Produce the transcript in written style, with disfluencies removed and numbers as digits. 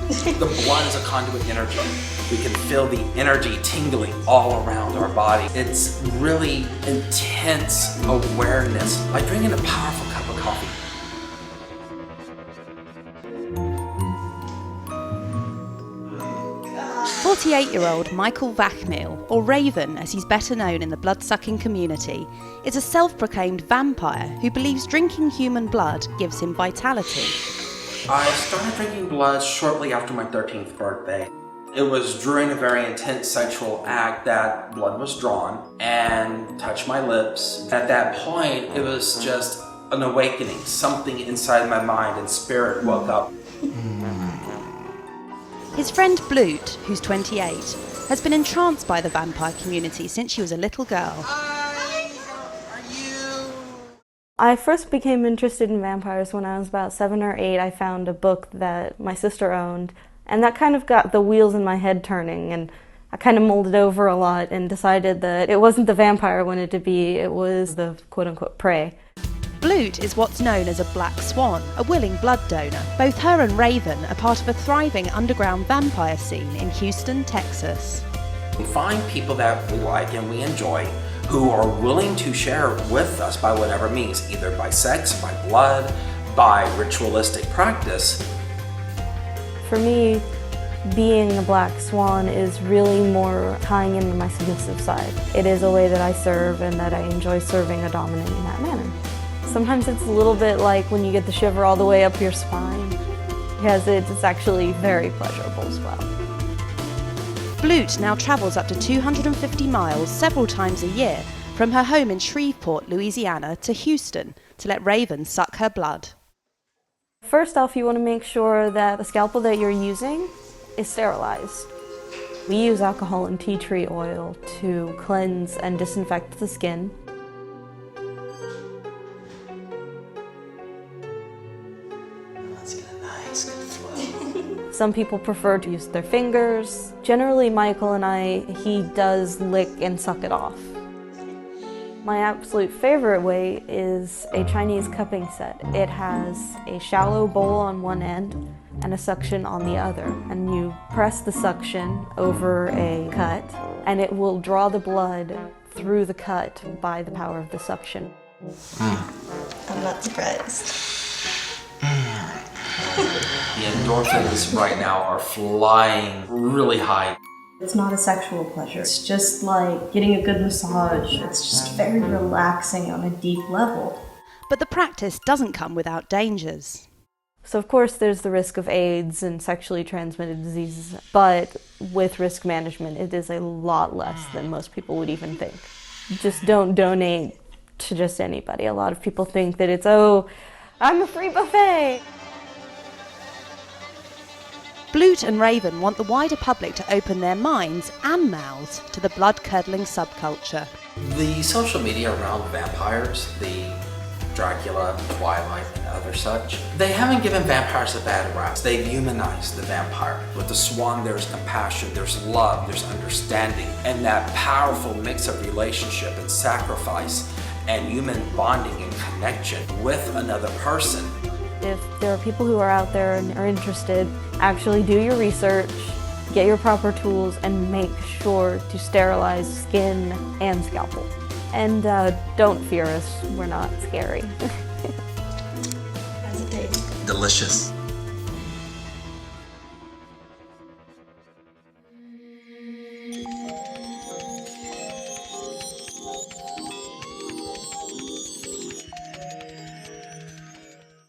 The blood is a conduit energy. We can feel the energy tingling all around our body. It's really intense awareness, like drinking a powerful cup of coffee. Oh, 48-year-old Michael Vachmiel, or Raven as he's better known in the blood-sucking community, is a self-proclaimed vampire who believes drinking human blood gives him vitality. I started drinking blood shortly after my 13th birthday. It was during a very intense sexual act that blood was drawn and touched my lips. At that point, it was just an awakening. Something inside my mind and spirit woke up. His friend Blute, who's 28, has been entranced by the vampire community since she was a little girl. Hi, how are you? I first became interested in vampires when I was about 7 or 8. I found a book that my sister owned, and that kind of got the wheels in my head turning, and I kind of mulled it over a lot and decided that it wasn't the vampire I wanted to be, it was the quote-unquote prey. Blute is what's known as a black swan, a willing blood donor. Both her and Raven are part of a thriving underground vampire scene in Houston, Texas. We find people that we like and we enjoy who are willing to share with us by whatever means, either by sex, by blood, by ritualistic practice. For me, being a black swan is really more tying into my submissive side. It is a way that I serve and that I enjoy serving a dominant in that manner. Sometimes it's a little bit like when you get the shiver all the way up your spine, because it's actually very pleasurable as well. Blute now travels up to 250 miles several times a year from her home in Shreveport, Louisiana to Houston to let Raven suck her blood. First off, you want to make sure that the scalpel that you're using is sterilized. We use alcohol and tea tree oil to cleanse and disinfect the skin. Some people prefer to use their fingers. Generally, Michael and I, he does lick and suck it off. My absolute favorite way is a Chinese cupping set. It has a shallow bowl on one end and a suction on the other. And you press the suction over a cut, and it will draw the blood through the cut by the power of the suction. I'm not surprised. The endorphins right now are flying really high. It's not a sexual pleasure. It's just like getting a good massage. It's just very relaxing on a deep level. But the practice doesn't come without dangers. So of course there's the risk of AIDS and sexually transmitted diseases, but with risk management it is a lot less than most people would even think. Just don't donate to just anybody. A lot of people think that it's, oh, I'm a free buffet. Blute and Raven want the wider public to open their minds and mouths to the blood-curdling subculture. The social media around vampires, the Dracula, Twilight, and other such, they haven't given vampires a bad rap. They've humanized the vampire. With the swan, there's compassion, there's love, there's understanding, and that powerful mix of relationship and sacrifice and human bonding and connection with another person. If there are people who are out there and are interested, actually do your research, get your proper tools, and make sure to sterilize skin and scalpel. And don't fear us, we're not scary. How's it taste? Delicious.